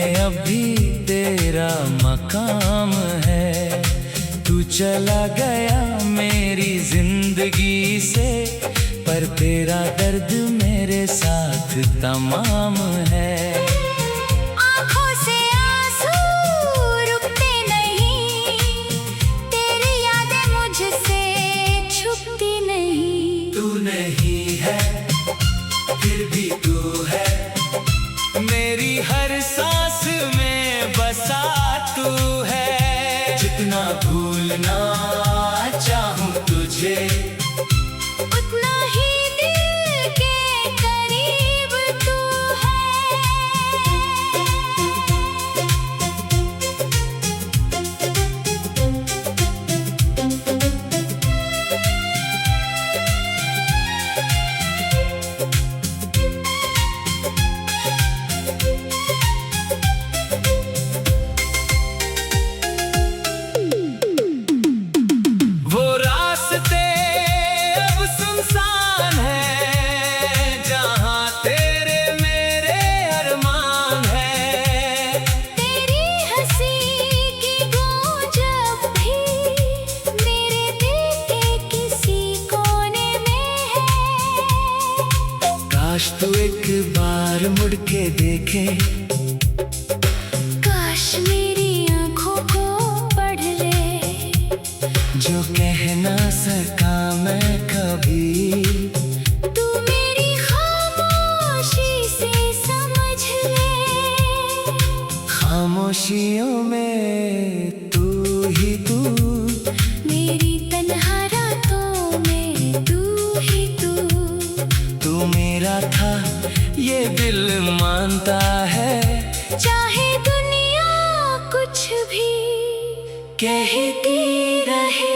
में अभी तेरा मकाम है। तू चला गया मेरी जिंदगी से, पर तेरा दर्द मेरे साथ तमाम है। आँखों से आंसू रुकते नहीं, तेरी यादें मुझसे छुपती नहीं। तू नहीं है फिर भी तू है, मेरी हर सांस में बसा तू है। जितना भूलना चाहूं तुझे, उतना ही दिल के करीब तू है। वो रास्ते अब सुनसान है, जहाँ तेरे मेरे अरमान है। तेरी हंसी की गूंज अब भी मेरे दिल के किसी कोने में है। काश तू एक बार मुड़ के देखे, काश मेरी आँखों को पढ़ ले, जो कह ना सका मैं कभी। तू मेरी खामोशी से समझ ले। खामोशियों में तू ही तू, मेरी तन्हा रातों में तू ही तू। तू मेरा था ये दिल मानता है, चाहे दुनिया कुछ भी कहती रहे।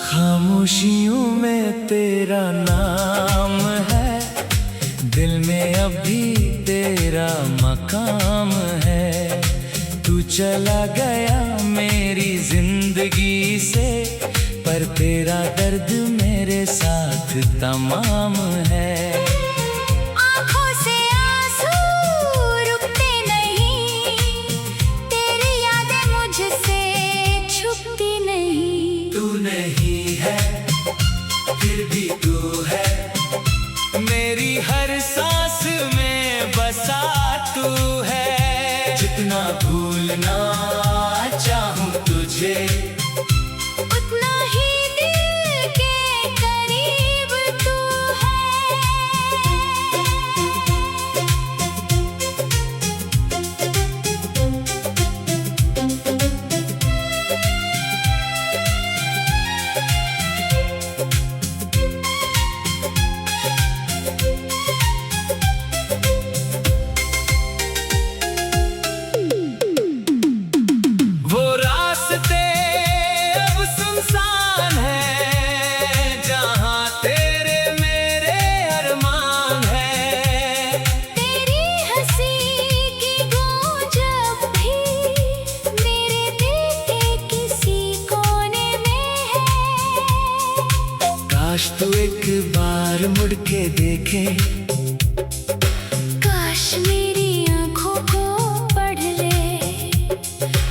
खामोशियों में तेरा नाम है, दिल में अभी तेरा मकाम है। तू चला गया मेरी जिंदगी से, पर तेरा दर्द मेरे साथ तमाम है। आँखों से आंसू रुकते नहीं, तेरी यादें मुझसे छुपती नहीं। तू नहीं है फिर भी तू है, मेरी हर सांस में बसा तू है। जितना भूलना चाहूं तुझे, उतना ही दिल के करीब तू है। वो रास्ते अब सुनसान है, जहाँ तेरे मेरे अरमान है। तेरी हंसी की गूंज अब भी मेरे दिल के किसी कोने में है। काश तू एक बार मुड़ के देखे, काश मेरी आँखों को पढ़ ले,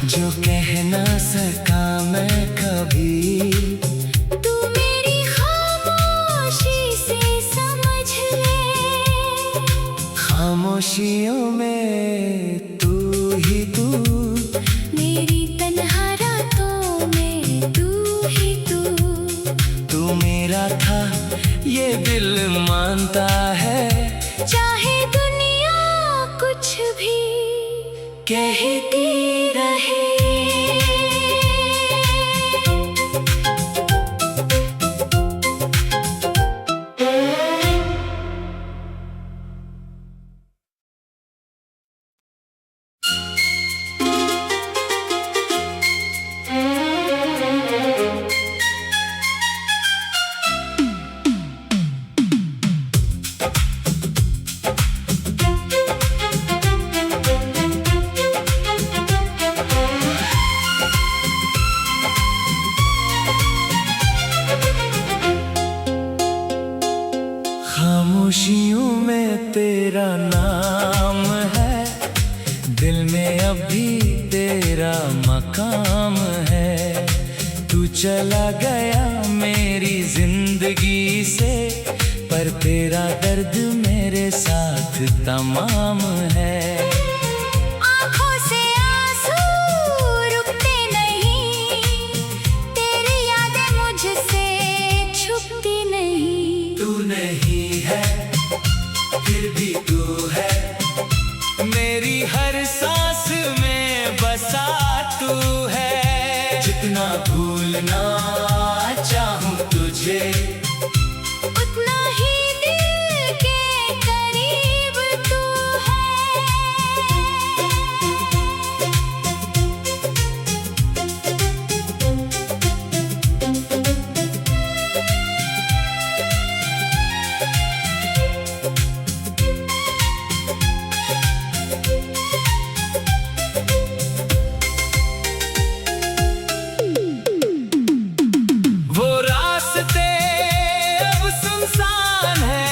जो कह ना सका मैं कभी। तू मेरी खामोशी से समझ ले। खामोशियों में तू ही तू, मेरी तन्हा रातों में तू ही तू। तू मेरा था ये दिल मानता है, चाहे दुनिया कुछ भी कहती रहे। खामोशियों में तेरा नाम है, दिल में अभी तेरा मकाम है। तू चला गया मेरी जिंदगी से, पर तेरा दर्द मेरे साथ तमाम है। आँखों से आंसू रुकते नहीं, तेरी यादें मुझसे छुपती नहीं। तू नहीं है फिर भी तू है, मेरी हर सांस में बसा तू है। जितना भूलना चाहूं तुझे, उतना ही दिल के करीब तू वो रास्ते अब सुनसान है,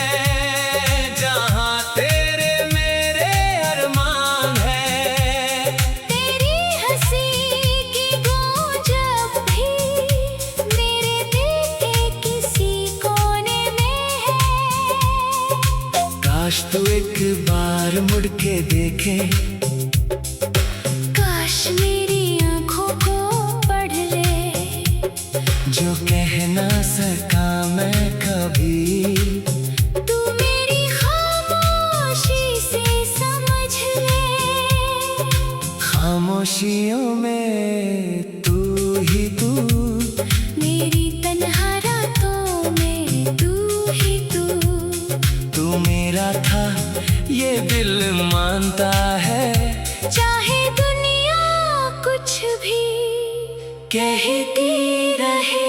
जहाँ तेरे मेरे अरमान है। तेरी हंसी की गूंज अब भी मेरे दिल के किसी कोने में है। काश तू एक बार मुड़ के देखे, काश मेरी आँखों को पढ़ ले, जो कह ना सका मैं कभी। तू मेरी खामोशी से समझ ले। खामोशियों में तू ही तू, मेरी तन्हा रातों में तू ही तू। तू मेरा था ये दिल मानता है, चाहे दुनिया कुछ भी कहती रहे।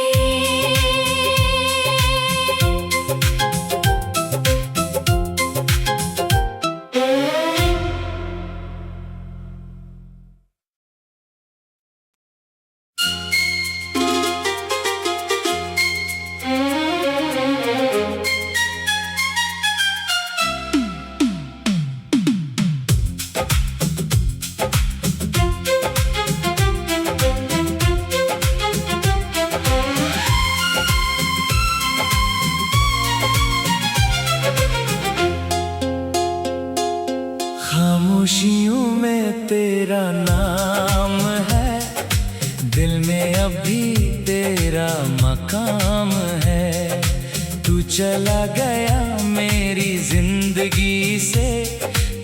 खामोशियों में तेरा नाम है, दिल में अभी तेरा मकाम है। तू चला गया मेरी जिंदगी से,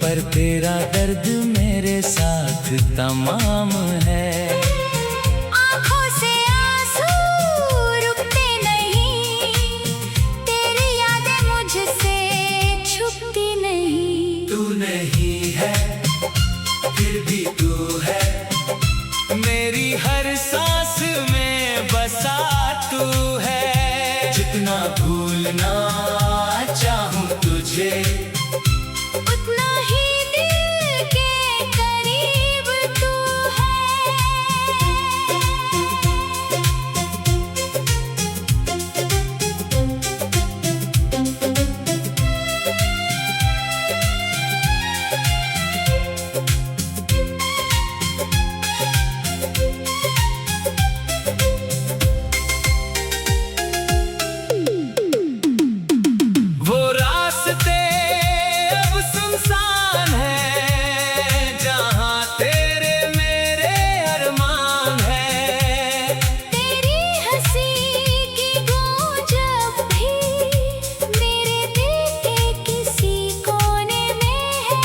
पर तेरा दर्द मेरे साथ तमाम है। आँखों से आंसू रुकते नहीं, तेरी यादें मुझसे छुपती नहीं। तू नहीं है फिर भी तू है, मेरी हर सांस में बसा तू है। जितना भूलना चाहूं तुझे, उतना ही दिल के करीब तू वो रास्ते अब सुनसान है, जहाँ तेरे मेरे अरमान है। तेरी हंसी की गूंज अब भी मेरे दिल के किसी कोने में है।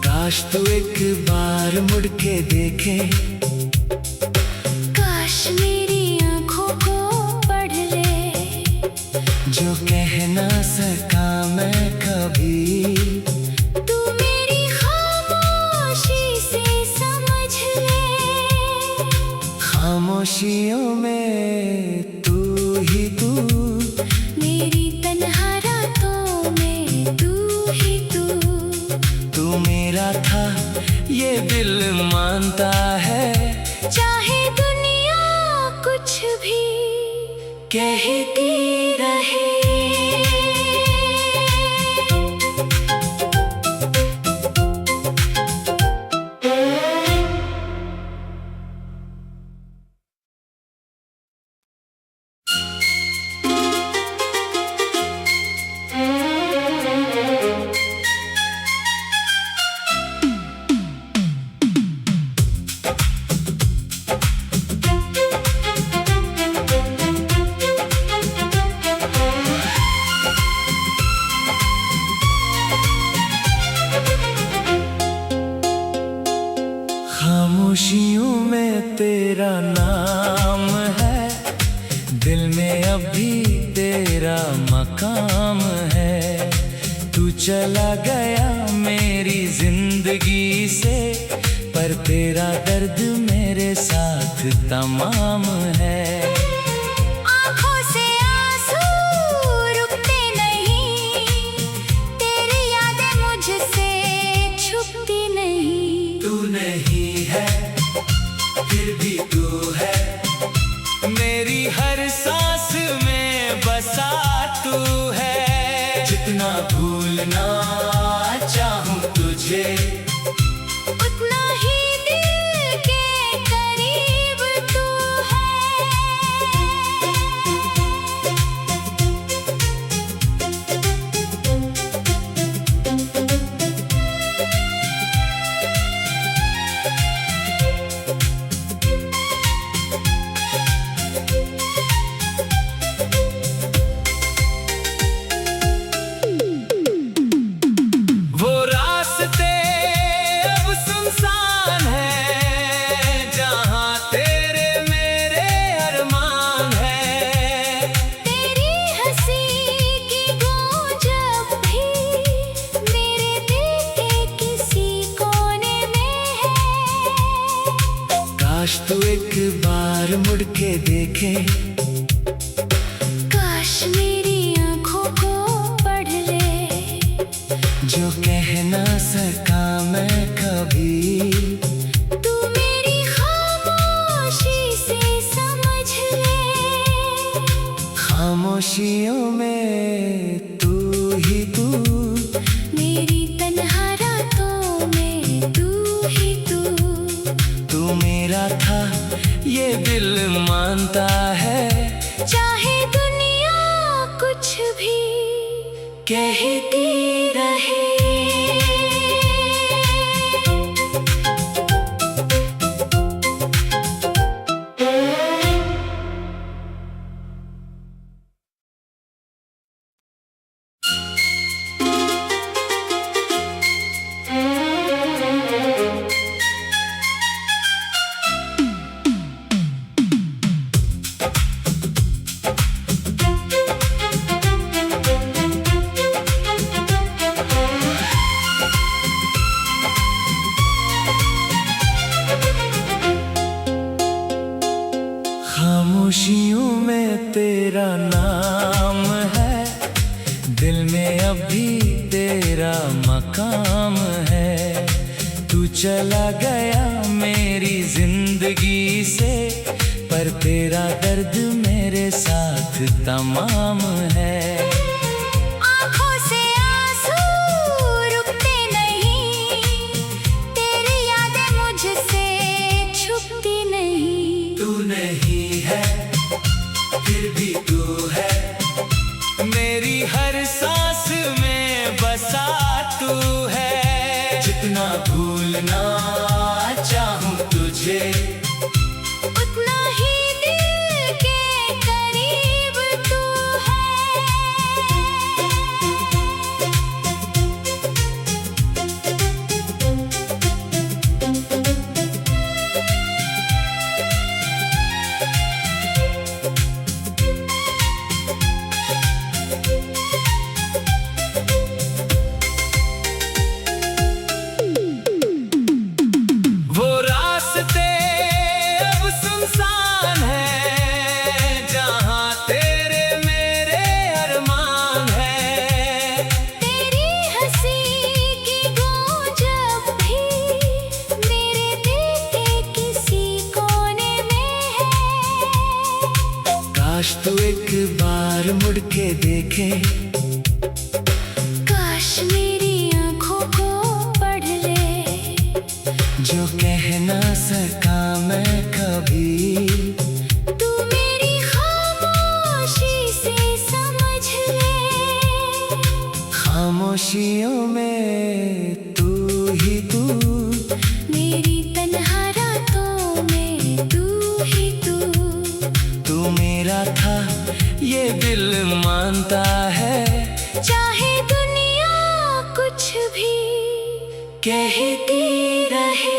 काश तू एक बार मुड़ के देखे, काश मेरी आँखों को पढ़ ले, जो कह ना सका मैं कभी। तू मेरी खामोशी से समझ ले। खामोशियों में तू ही तू, मेरी तन्हा रातों में तू ही तू। तू मेरा था ये दिल मानता है, चाहे दुनिया कुछ भी कहती रहे। अभी तेरा मकाम है। तू चला गया मेरी जिंदगी से, पर तेरा दर्द मेरे साथ तमाम है। आँखों से आंसू रुकते नहीं, तेरी यादें मुझसे छुपती नहीं। तू नहीं है फिर भी तू है, मेरी हर सांस में बसा तू है। जितना भूलना चाहूं तुझे, उतना ही दिल के करीब तू है। वो रास्ते अब सुनसान है, जहाँ तेरे मेरे अरमान है। तेरी हंसी की गूंज अब भी मेरे दिल के किसी कोने में है। काश तू एक बार मुड़ के देखे, काश मेरी आँखों को पढ़ ले, जो कह ना सका मैं कभी। तू मेरी खामोशी से समझ ले। खामोशियों में तू ही तू, मेरी तन्हा रातों में तू ही तू। तू मेरा था ये दिल मानता है, चाहे दुनिया कुछ भी कहती रहे। खामोशियों में तेरा नाम है, दिल में अभी तेरा मकाम है। तू चला गया मेरी जिंदगी से, पर तेरा दर्द मेरे साथ तमाम है। आँखों से आंसू रुकते नहीं, तेरी यादें मुझसे छुपती नहीं। तू नहीं है फिर भी तू है, मेरी हर सांस में बसा तू है। जितना भूलना चाहूं तुझे, उतना ही दिल के करीब तू है। वो रास्ते अब सुनसान है, जहाँ तेरे मेरे अरमान है। तेरी हंसी की गूंज अब भी मेरे दिल के किसी कोने में है। काश तू एक बार मुड़ के देखे, काश मेरी आँखों को पढ़ ले, जो कह ना सका मैं कभी। तू मेरी खामोशी से समझ ले। खामोशियों में तू ही तू, मेरी तन्हा रातों में तू ही तू। तू मेरा था ये दिल मानता है, चाहे दुनिया कुछ भी कहती रहे।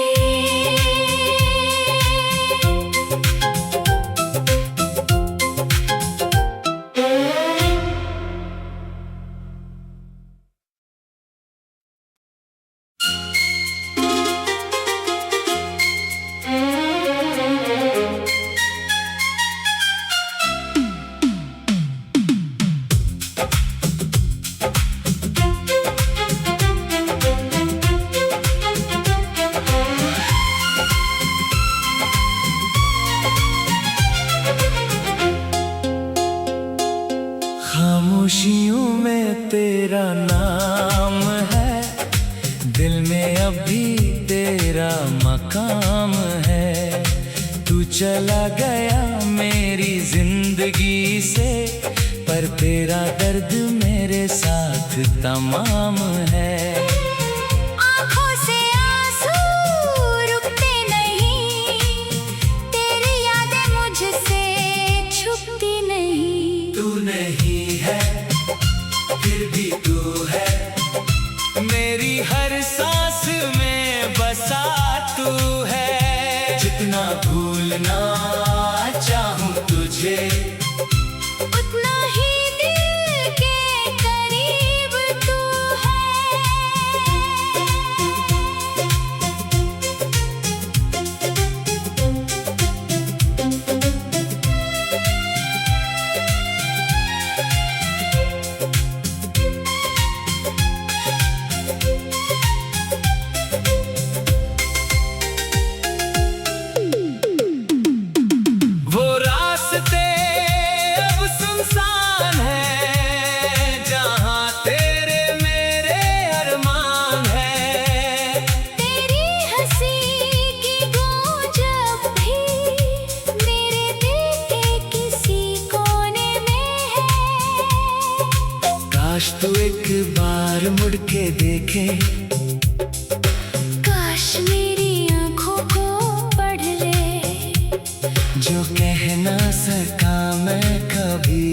खामोशियों में तेरा नाम है, दिल में अभी तेरा मकाम है। तू चला गया मेरी जिंदगी से, पर तेरा दर्द मेरे साथ तमाम है। आँखों से आंसू रुकते नहीं, तेरी यादें मुझसे छुपती नहीं। तू नहीं है फिर भी तू है, मेरी हर सांस में बसा तू है। जितना भूलना चाहूं तुझे, उतना ही दिल के करीब तू है। वो रास्ते अब सुनसान है, जहाँ तेरे मेरे अरमान है। तेरी हंसी की गूंज अब भी मेरे दिल के किसी कोने में है। काश तू एक बार मुड़ के देखे, काश मेरी आँखों को पढ़ ले, जो कह ना सका मैं कभी।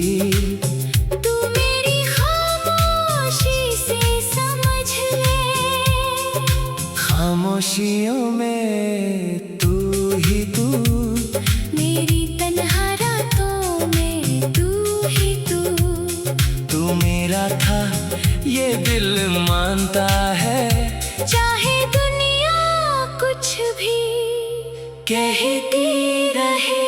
तू मेरी खामोशी से समझ ले। खामोशियों में तू ही तू, मेरी तन्हा रातों में तू ही तू। तू मेरा था ये दिल मानता है, चाहे दुनिया कुछ भी कहती रहे।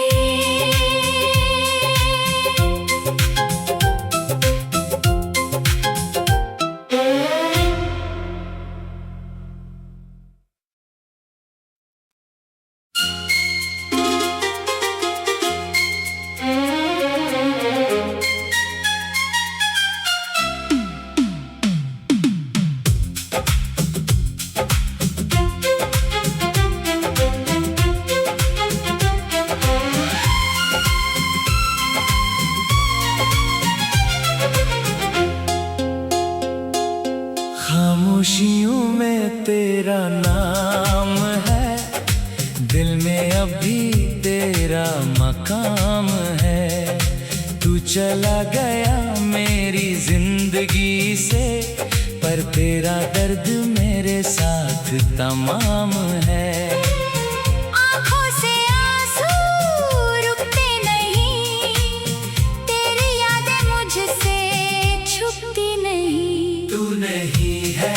खामोशियों में तेरा नाम है, दिल में अभी तेरा मकाम है। तू चला गया मेरी जिंदगी से, पर तेरा दर्द मेरे साथ तमाम है। आँखों से आंसू रुकते नहीं, तेरी यादें मुझसे छुपती नहीं। तू नहीं है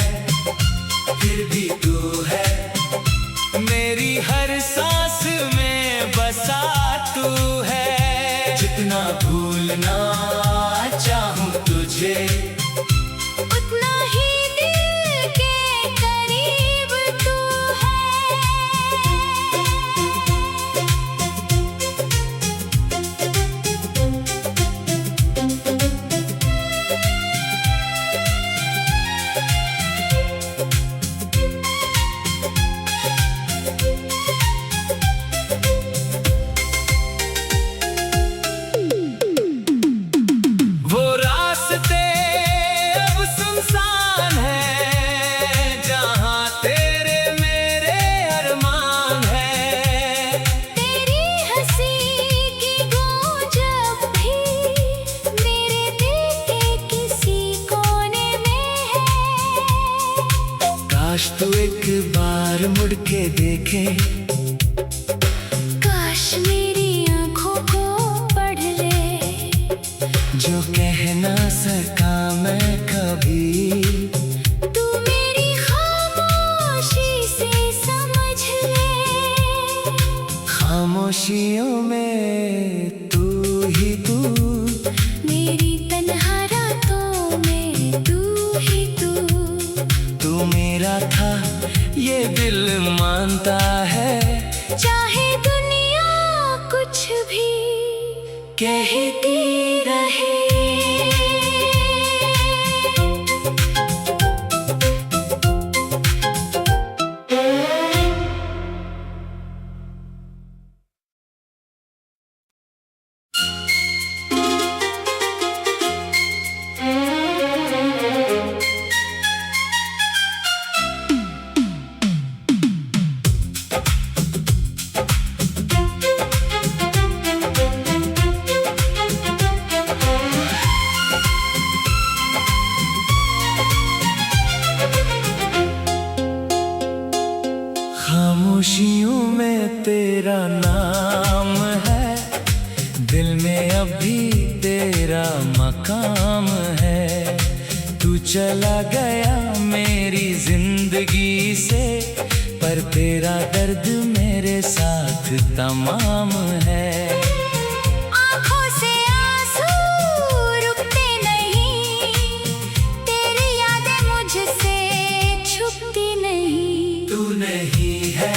फिर भी तू है, मेरी हर सांस में बसा तू है। जितना भूलना चाहूं तुझे, उतना ही दिल के करीब तू है। वो रास्ते अब सुनसान है, जहाँ तेरे मेरे अरमान है। तेरी हंसी की गूंज अब भी मेरे दिल के किसी कोने में है। काश तू एक बार मुड़ के देखे, काश मेरी आँखों को पढ़ ले, जो कह ना सका मैं कभी। तू मेरी खामोशी से समझ ले। खामोशियों में तू ही तू, मेरी तन्हा रातों में तू ही तू। तू मेरा था ये दिल मानता है, चाहे दुनिया कुछ भी कहती रहे। मकाम है। तू चला गया मेरी जिंदगी से, पर तेरा दर्द मेरे साथ तमाम है। आँखों से आंसू रुकते नहीं, तेरी यादें मुझसे छुपती नहीं। तू नहीं है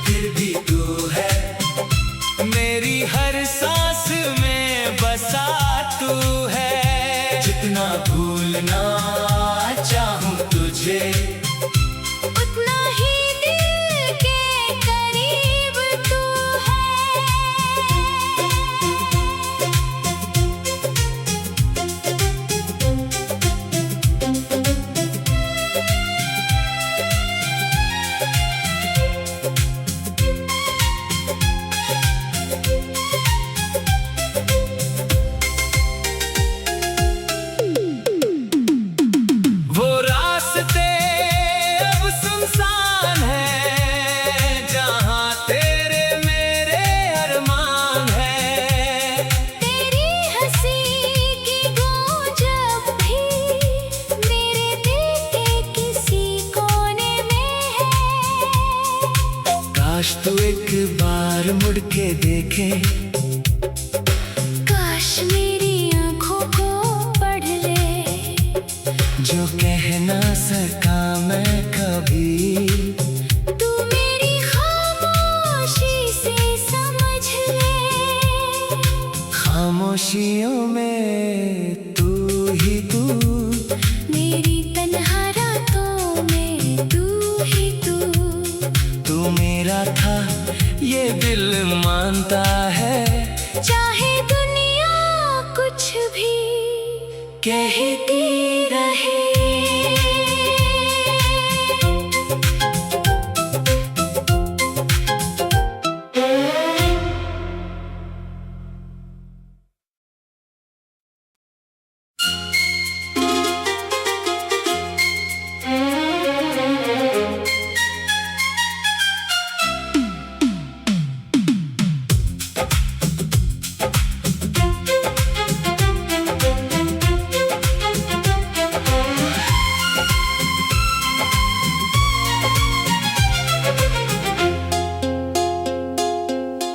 फिर भी तू है, मेरी हर सांस में बसा तू है। जितना भूलना चाहूं तुझे, उतना ही दिल के करीब तू है। वो रास्ते अब सुनसान है, जहाँ तेरे मेरे अरमान है। तेरी हंसी की गूंज अब भी मेरे दिल के किसी कोने में है। काश तू एक बार मुड़ के देखे, काश मेरी आँखों को पढ़ ले, जो कह ना सका मैं कभी। तू मेरी खामोशी से समझ ले। खामोशियों में तू ही तू, मेरी तन्हा रातों में तू ही तू। तू मेरा था ये दिल मानता है, चाहे दुनिया कुछ भी कहती रहे।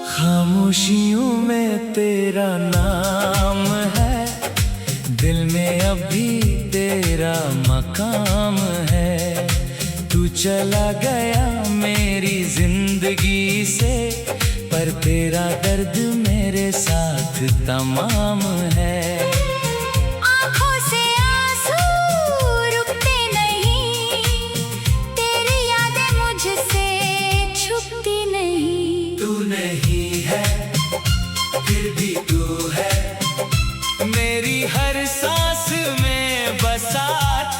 खामोशियों में तेरा नाम है, दिल में अभी तेरा मकाम है। तू चला गया मेरी जिंदगी से, पर तेरा दर्द मेरे साथ तमाम है। आँखों से आंसू रुकते नहीं, तेरी यादें मुझसे छुपती नहीं। तू नहीं है फिर भी तू है, मेरी हर सांस में बसा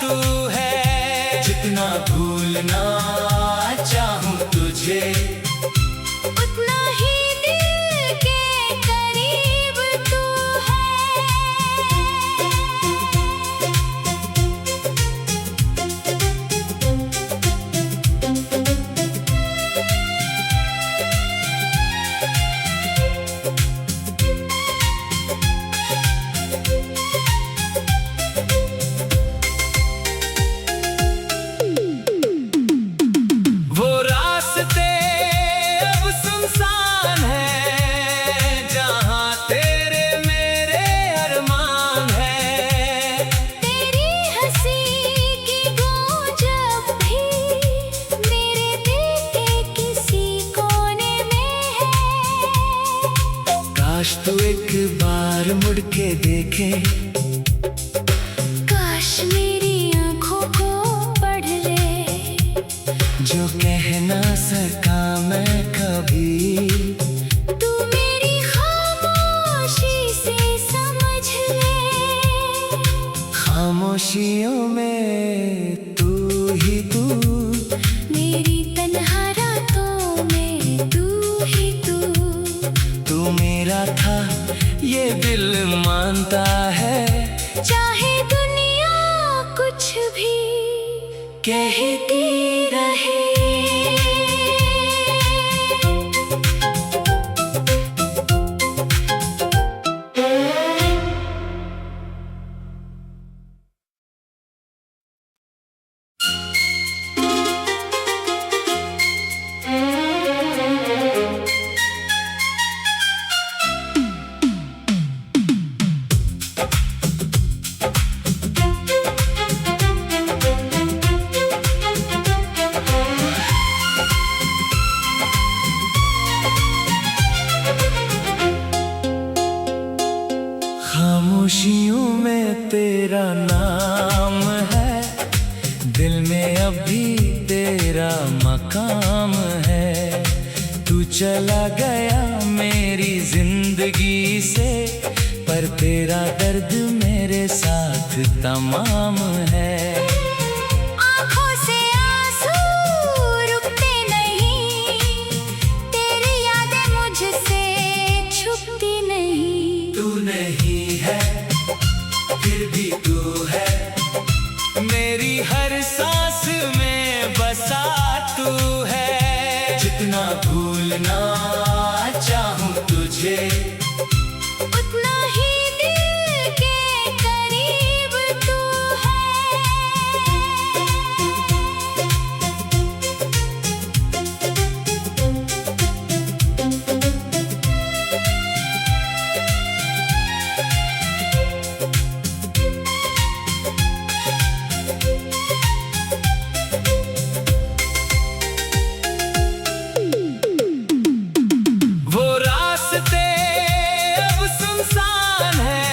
तू है। जितना भूलना चाहूं तुझे, उतना ही दिल के करीब तू है। वो रास्ते अब सुनसान है, जहाँ तेरे मेरे अरमान है। तेरी हंसी की गूंज अब भी मेरे दिल के किसी कोने में है। काश तू एक बार मुड़ के देखे, काश मेरी आँखों को पढ़ ले, जो कह ना सका मैं कभी। तू मेरी खामोशी से समझ ले। खामोशियों में तू ही तू, मेरी तन्हा रातों में तू ही तू। तू मेरा था ये दिल मानता है, चाहे दुनिया कुछ भी कहती रहे। खामोशियों में तेरा नाम है, दिल में अभी तेरा मकाम है। तू चला गया मेरी जिंदगी से, पर तेरा दर्द मेरे साथ तमाम है। आँखों से आंसू रुकते नहीं, तेरी यादें मुझसे छुपती नहीं। तू नहीं है फिर भी तू है, मेरी हर सांस में बसा तू है। जितना भूलना चाहूं तुझे, उतना ही दिल के करीब तू है। वो रास्ते अब सुनसान है,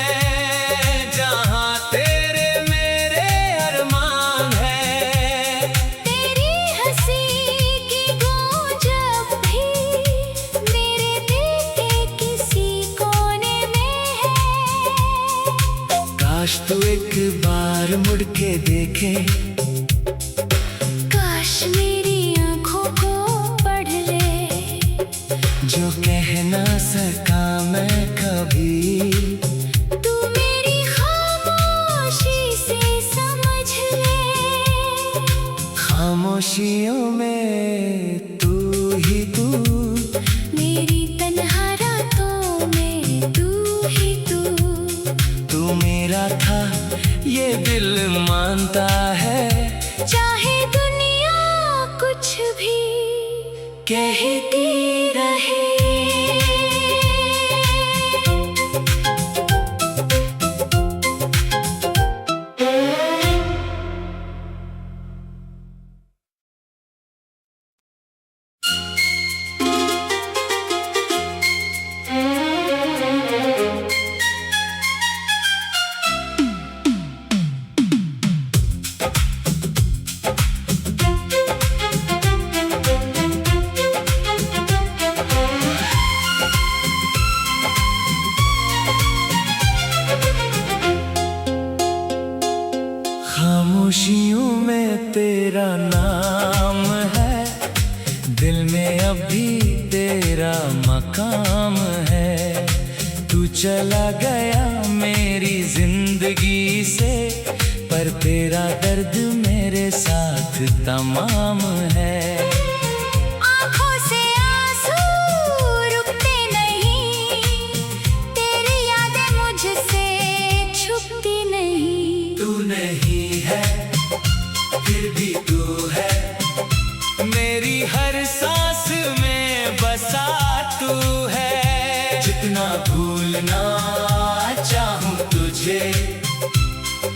जहाँ तेरे मेरे अरमान है। तेरी हंसी की गूंज अब भी मेरे दिल के किसी कोने में है। काश तू एक बार मुड़ के देखे, काश मेरी आँखों को पढ़ ले, जो कह ना सका मैं कभी। तू मेरी खामोशी से समझ ले। खामोशियों में तू ही तू, मेरी तन्हा रातों में तू ही तू। तू मेरा था ये दिल मानता है, चाहे दुनिया कुछ भी कहती रहे। खामोशियों में तेरा नाम है, दिल में अभी तेरा मकाम है। तू चला गया मेरी जिंदगी से, पर तेरा दर्द मेरे साथ तमाम है। आँखों से आंसू रुकते नहीं, तेरी यादें मुझसे छुपती नहीं। तू नहीं है फिर भी तू है, मेरी हर सांस में बसा तू है। जितना भूलना चाहूं तुझे,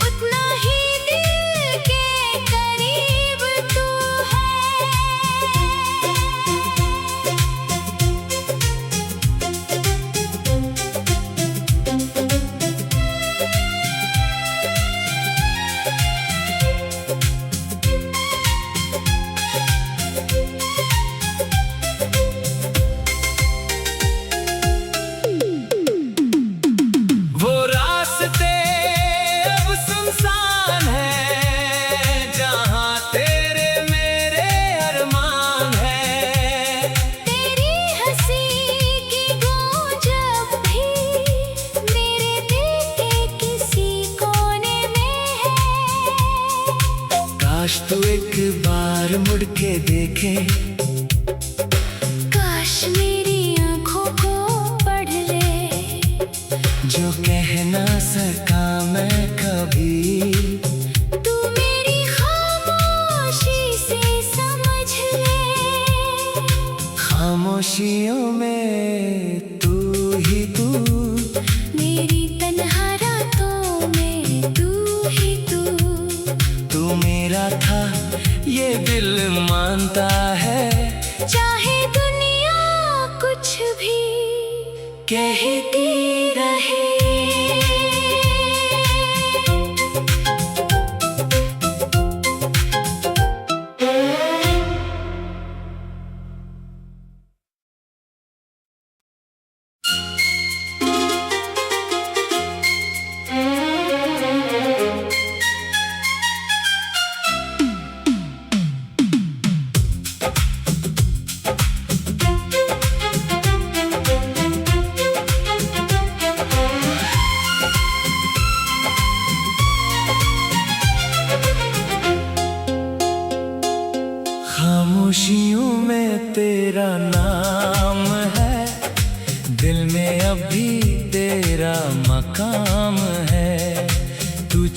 उतना ही दिल के करीब तू है। वो रास्ते अब सुनसान है, जहाँ तेरे मेरे अरमान है। तेरी हंसी की गूंज अब भी मेरे दिल के किसी कोने में है। काश तू एक बार मुड़ के देखे, काश मेरी आँखों को पढ़ ले, जो कह ना सका मैं कभी। तू मेरी खामोशी से समझ ले। खामोशियों में तू ही तू, मेरी तन्हा रातों में तू ही तू। तू मेरा था ये दिल मानता है, चाहे दुनिया कुछ भी कहती रहे।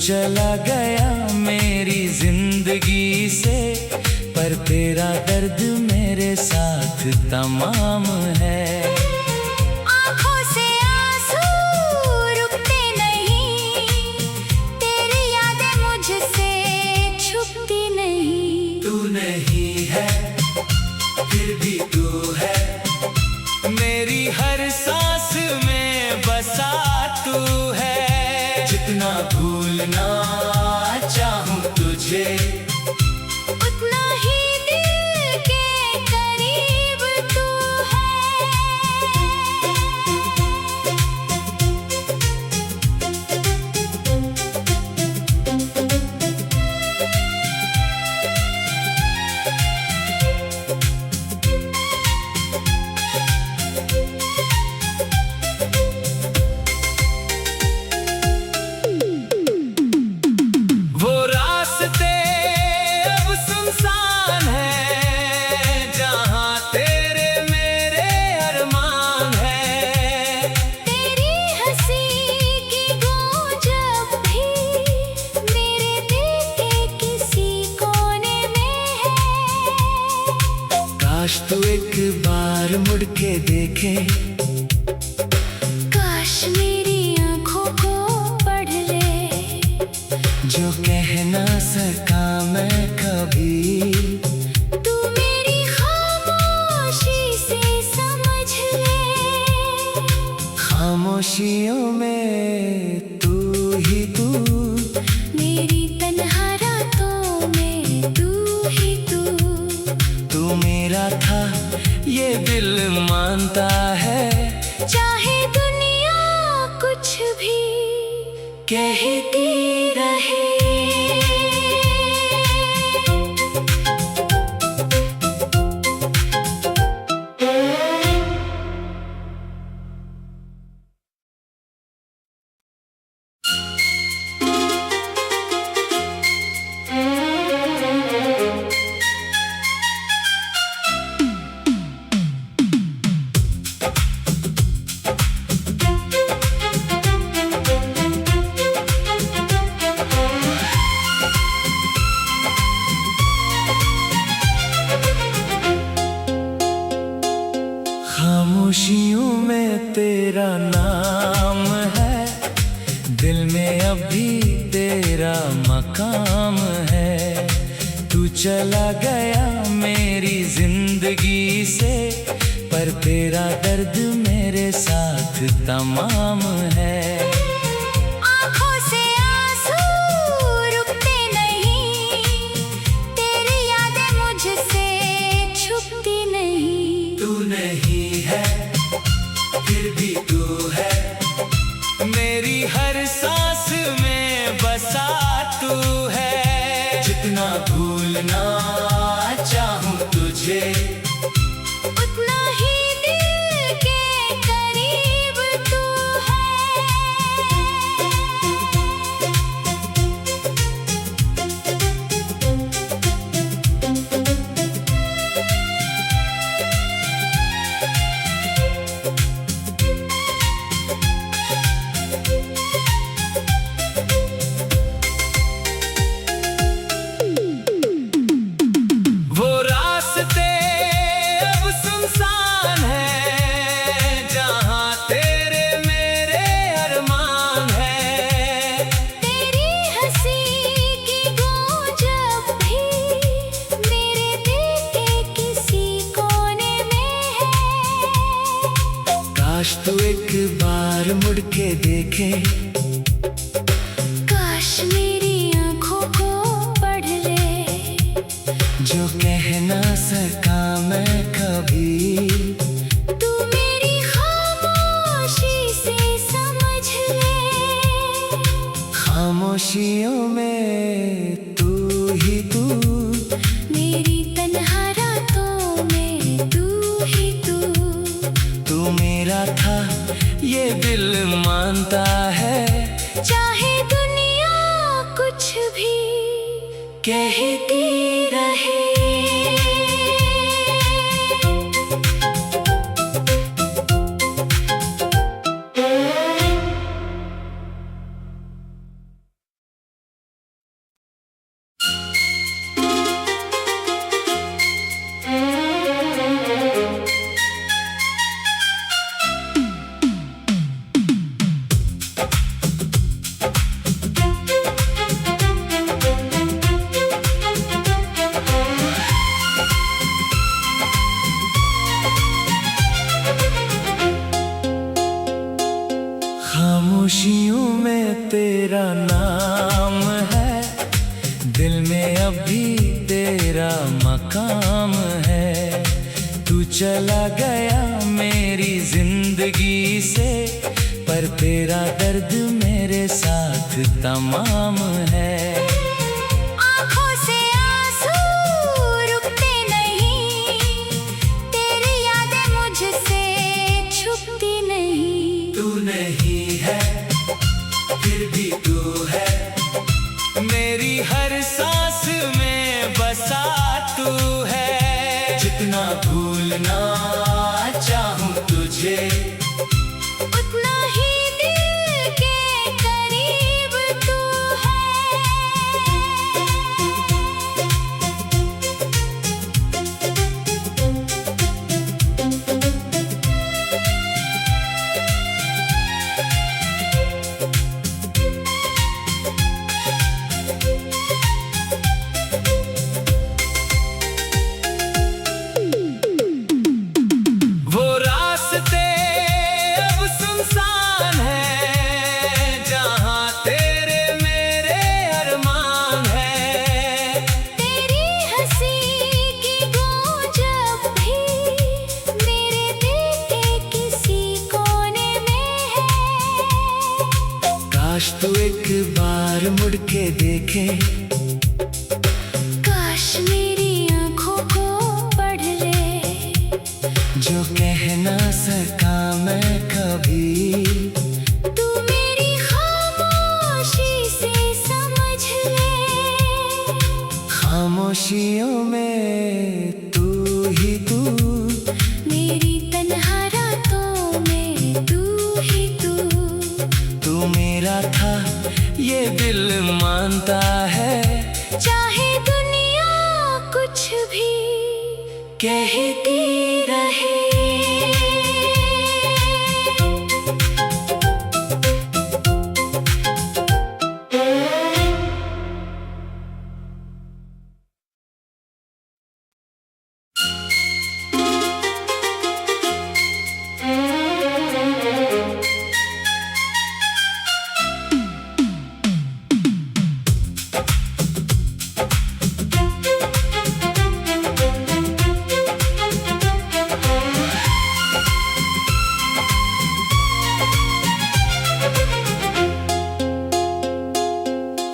चला गया मेरी जिंदगी से, पर तेरा दर्द मेरे साथ तमाम है। आँखों से आंसू रुकते नहीं, तेरी यादें मुझसे छुपती नहीं। तू नहीं है फिर भी तू है, मेरी हर सांस में बसा तू है। जितना भूलना चाहूं तुझे, उतना ही दिल के करीब तू वो रास्ते अब सुनसान है, जहाँ तेरे मेरे अरमान है। तेरी हंसी की गूंज अब भी मेरे दिल के किसी कोने में है। काश तू एक बार मुड़ के देखे, काश मेरी आँखों को पढ़ ले, जो कह ना सका मैं कभी। तू मेरी खामोशी से समझ ले, खामोशियों में तू ही तू, मेरी तन्हा रातों में तू ही तू। तू मेरा था ये दिल मानता है, चाहे दुनिया कुछ भी कहती रहे। खामोशियों में तेरा नाम है, दिल में अभी तेरा मकाम है। तू चला गया मेरी जिंदगी से, पर तेरा दर्द मेरे साथ तमाम है। आँखों से आंसू रुकते नहीं, तेरी यादें मुझसे छुपती नहीं। तू नहीं है फिर भी तू है, मेरी हर सांस में बसा तू है। जितना भूलना चाहूं तुझे, उतना ही दिल के करीब तू वो रास्ते अब सुनसान है, जहाँ तेरे मेरे अरमान है। तेरी हंसी की गूंज अब भी मेरे दिल के किसी कोने में है। काश तू एक बार मुड़ के देखे, काश मेरी आँखों को पढ़ ले, जो कह ना सका मैं कभी। तू मेरी खामोशी से समझ ले, खामोशियों में तू ही तू, मेरी तन्हा रातों में तू ही तू। तू मेरा था ये दिल मानता है, चाहे दुनिया कुछ भी कहती रहे। तेरा नाम है, दिल में अभी तेरा मकाम है। तू चला गया मेरी जिंदगी से, पर तेरा दर्द मेरे साथ तमाम है। आँखों से आंसू रुकते नहीं, तेरी यादें मुझसे छुपती नहीं। तू नहीं है फिर भी तू है, मेरी हर सांस में बसा तू है। जितना भूलना चाहूं तुझे, उतना ही दिल के करीब तू है। वो रास्ते अब सुनसान है, जहाँ तेरे मेरे अरमान है। तेरी हंसी की गूंज अब भी मेरे दिल के किसी कोने में है। काश तू एक बार मुड़ के देखे, काश मेरी आँखों को पढ़ ले, जो कह ना सका मैं कभी। तू मेरी खामोशी से समझ ले। खामोशियों में तू ही तू, मेरी तन्हा रातों में तू ही तू। तू मेरा था ये दिल मानता है, चाहे दुनिया कुछ भी कहती रहे।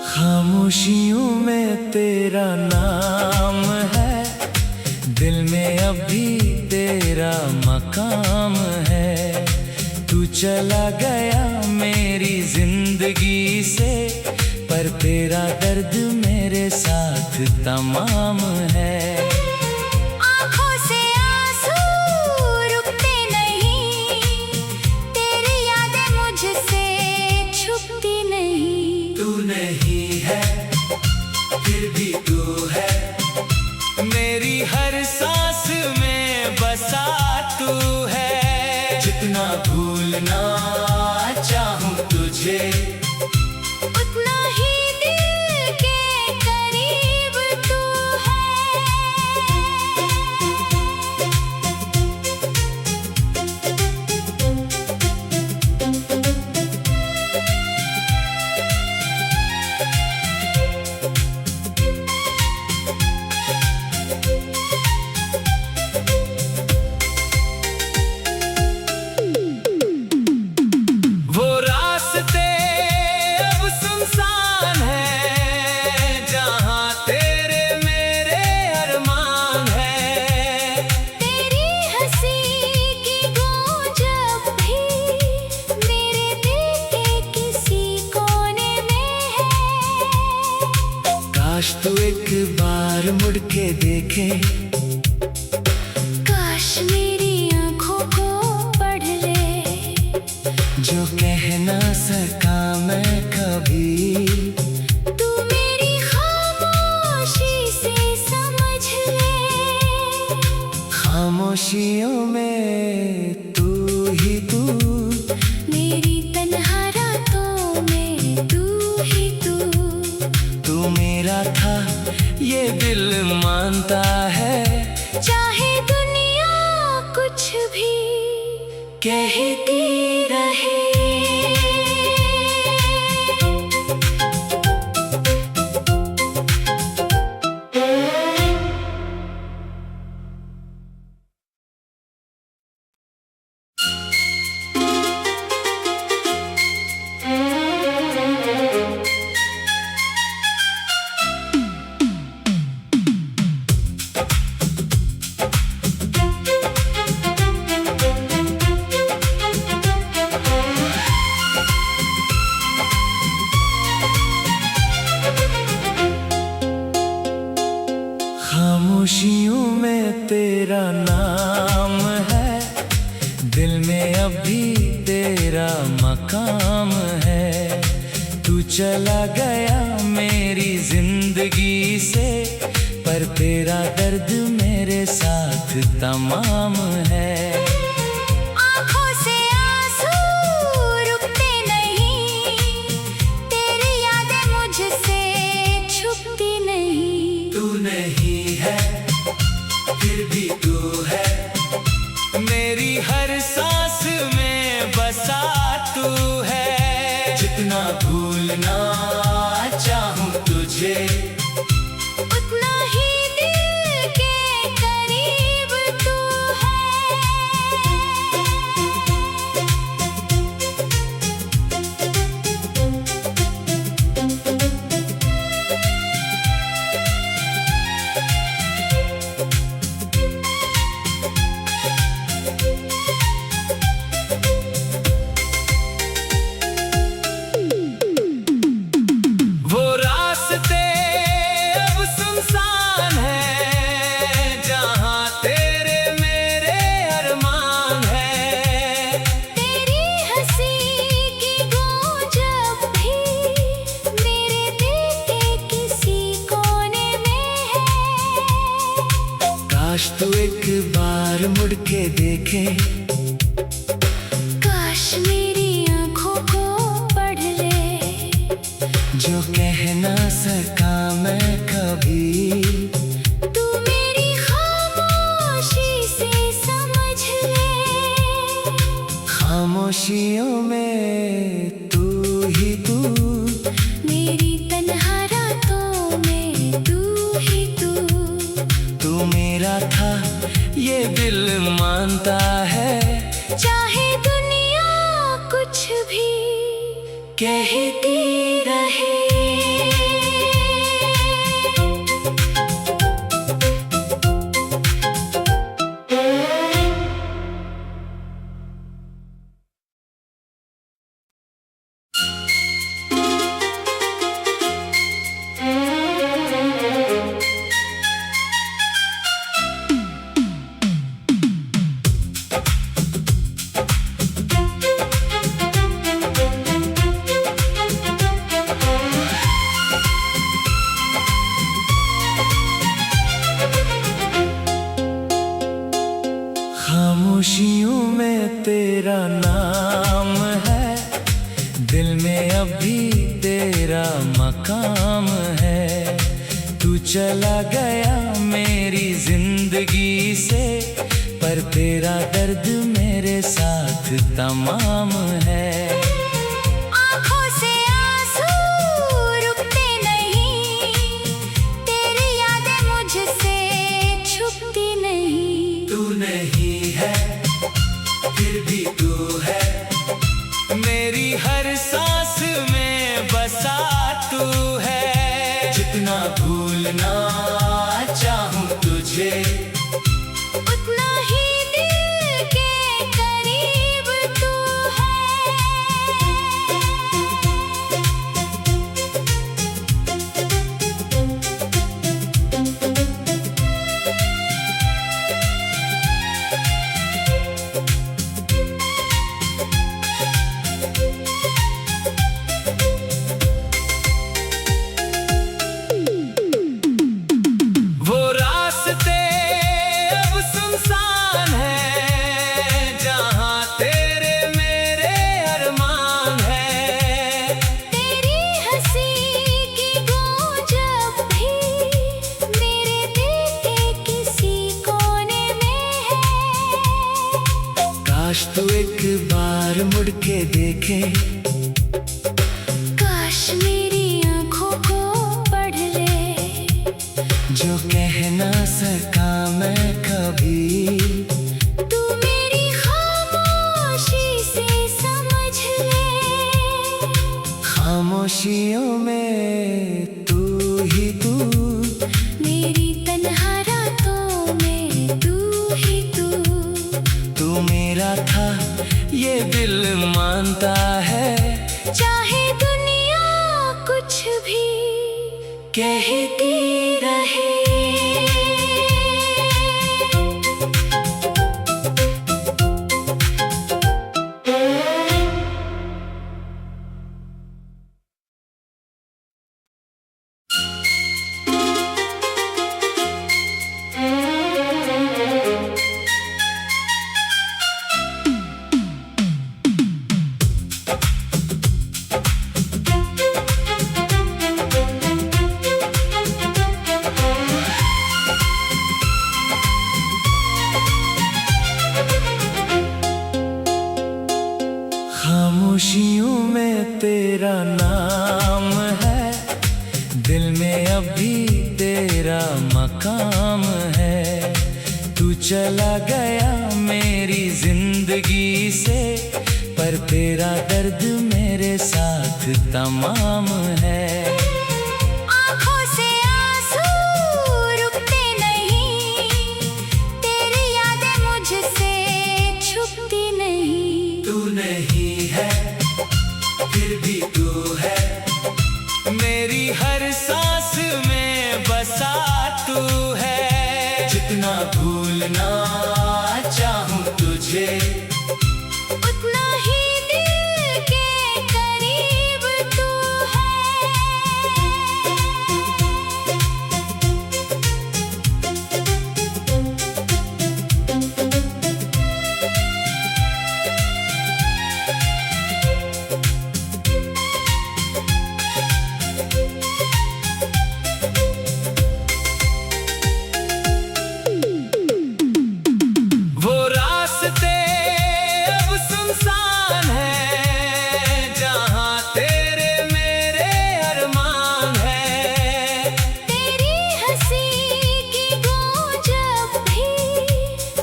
खामोशियों में तेरा नाम है, दिल में अभी तेरा मकाम है। तू चला गया मेरी जिंदगी से, पर तेरा दर्द मेरे साथ तमाम है। आँखों से आंसू रुकते नहीं, तेरी यादें मुझसे छुपती नहीं। तू नहीं है फिर भी तू है, मेरी हर सांस में बसा तू है। जितना भूलना चाहूं तुझे, उतना ही दिल के करीब तू है। वो रास्ते अब सुनसान है, जहाँ तेरे मेरे अरमान है। तेरी हंसी की गूंज अब भी मेरे दिल के किसी कोने में है। काश तू एक बार मुड़ के देखे, काश मेरी आँखों को पढ़ ले, जो कह ना सका मैं कभी। तू मेरी खामोशी से समझ ले। खामोशियों में तू ही तू, मेरी तन्हा रातों में तू ही तू। तू मेरा था ये दिल मानता है, चाहे दुनिया कुछ भी कहती रहे। चला गया मेरी जिंदगी से, पर तेरा दर्द मेरे साथ तमाम है। आँखों से आंसू रुकते नहीं, तेरी यादें मुझसे छुपती नहीं। तू नहीं है फिर भी तू है, मेरी हर सांस में बसा तू है। जितना भूलना चाहूं तुझे, उतना ही दिल के करीब तू है। वो रास्ते अब सुनसान है, जहाँ तेरे मेरे अरमान है। तेरी हंसी की गूंज अब भी मेरे दिल के किसी कोने में है। काश तू एक बार मुड़ के देखे, काश मेरी आँखों को पढ़ ले, जो कह ना सका मैं कभी। तू मेरी खामोशी से समझ ले। खामोशियों में तू ही तू, मेरी तन्हा रातों में तू ही तू। तू मेरा था ये दिल मानता है, चाहे दुनिया कुछ भी कहती रहे। खामोशियों में तेरा नाम है, दिल में अभी तेरा मकाम है। तू चला गया मेरी जिंदगी से, पर तेरा दर्द मेरे साथ तमाम है। आँखों से आंसू रुकते नहीं, तेरी यादें मुझसे छुपती नहीं। तू नहीं है फिर भी तू है, मेरी हर सांस में बसा तू है। जितना भूलना चाहूं तुझे, उतना ही दिल के करीब तू है। वो रास्ते अब सुनसान है, जहाँ तेरे मेरे अरमान है। तेरी हंसी की गूंज अब भी मेरे दिल के किसी कोने में है। काश तू एक बार मुड़ के देखे, काश मेरी आँखों को पढ़ ले, जो कह ना सका मैं कभी। तू मेरी खामोशी से समझ ले। खामोशियों में तू ही तू, मेरी तन्हा रातों में तू ही तू। तू मेरा था ये दिल मानता है, चाहे दुनिया कुछ भी कहती रहे। अब भी तेरा मकाम है। तू चला गया मेरी जिंदगी से, पर तेरा दर्द मेरे साथ तमाम है। आँखों से आंसू रुकते नहीं, तेरी यादें मुझसे छुपती नहीं। तू नहीं है फिर भी तू है, मेरी हर सांस में बसा तू है। जितना भूलना चाहूं तुझे, उतना ही दिल के करीब तू है। वो रास्ते अब सुनसान है, जहाँ तेरे मेरे अरमान है। तेरी हंसी की गूंज अब भी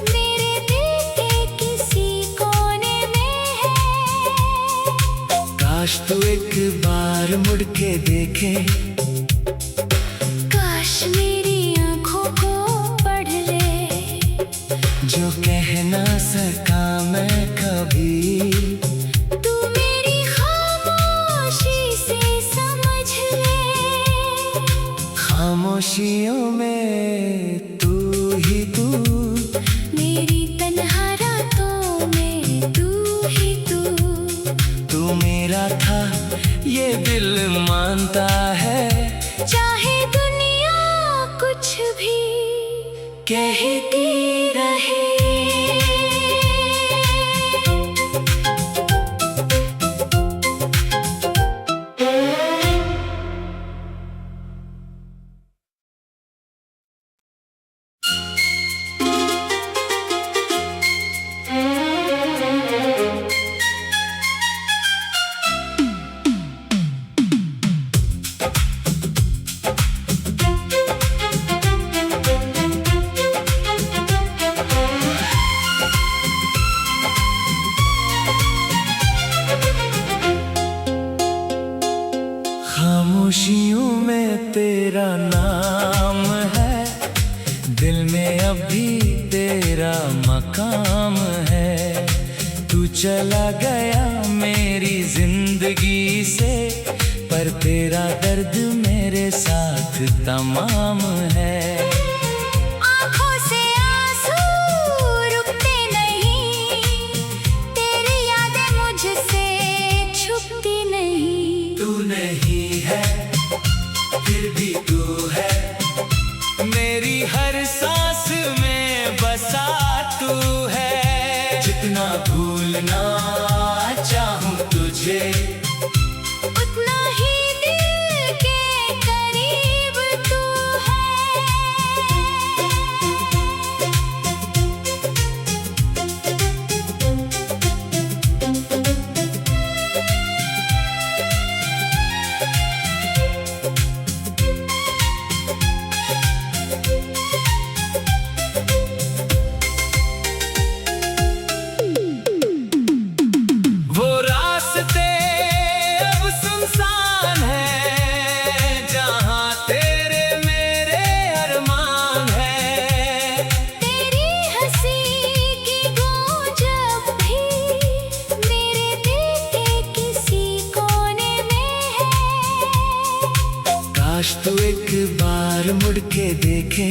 मेरे दिल के किसी कोने में है। काश तू एक बार मुड़ के देखे, काश मेरी आँखों को पढ़ ले, जो कह ना सका मैं कभी। तू मेरी खामोशी से समझ ले। खामोशियों में तू ही तू, मेरी तन्हा रातों में तू ही तू। तू मेरा था ये दिल मानता है, चाहे दुनिया कुछ भी कहती रहे। खामोशियों में तेरा नाम है, दिल में अब भी तेरा मकाम है। तू चला गया मेरी जिंदगी से, पर तेरा दर्द मेरे साथ तमाम है। आँखों से आंसू रुकते नहीं, तेरी यादें मुझसे छुपती नहीं। तू नहीं है फिर भी तू है, मेरी हर सांस में बसा तू है। जितना भूलना चाहूं तुझे, उतना ही दिल के करीब तू है। वो रास्ते अब सुनसान है, जहाँ तेरे मेरे अरमान है। तेरी हंसी की गूंज अब भी मेरे दिल के किसी कोने में है। काश तू एक बार मुड़ के देखे,